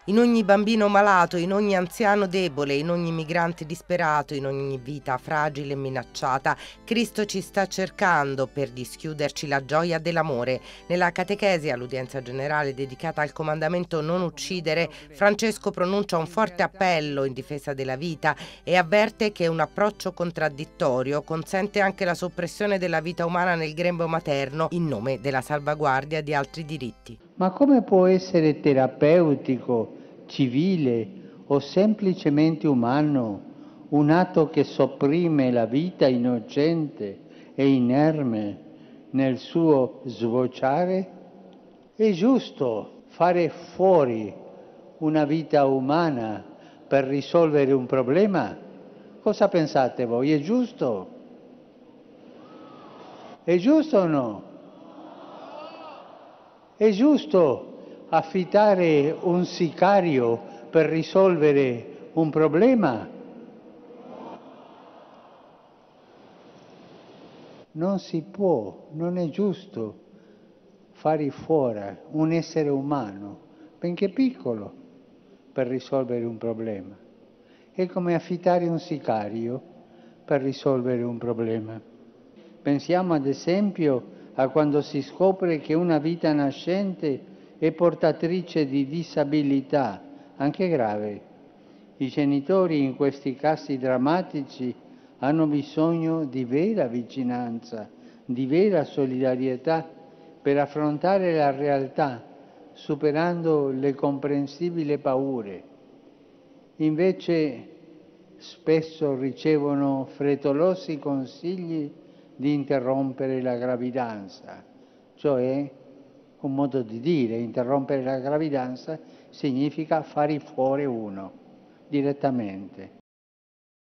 In ogni bambino malato, in ogni anziano debole, in ogni migrante disperato, in ogni vita fragile e minacciata, Cristo ci sta cercando per dischiuderci la gioia dell'amore. Nella catechesi all'udienza generale dedicata al comandamento non uccidere, Francesco pronuncia un forte appello in difesa della vita e avverte che un approccio contraddittorio consente anche la soppressione della vita umana nel grembo materno in nome della salvaguardia di altri diritti. Ma come può essere terapeutico, civile o semplicemente umano un atto che sopprime la vita innocente e inerme nel suo sbocciare? È giusto fare fuori una vita umana per risolvere un problema? Cosa pensate voi? È giusto? È giusto o no? È giusto affittare un sicario per risolvere un problema? Non si può, non è giusto fare fuori un essere umano, benché piccolo, per risolvere un problema. È come affittare un sicario per risolvere un problema. Pensiamo ad esempio a quando si scopre che una vita nascente è portatrice di disabilità, anche grave. I genitori in questi casi drammatici hanno bisogno di vera vicinanza, di vera solidarietà per affrontare la realtà, superando le comprensibili paure. Invece spesso ricevono frettolosi consigli di interrompere la gravidanza, cioè un modo di dire, interrompere la gravidanza significa fare fuori uno direttamente.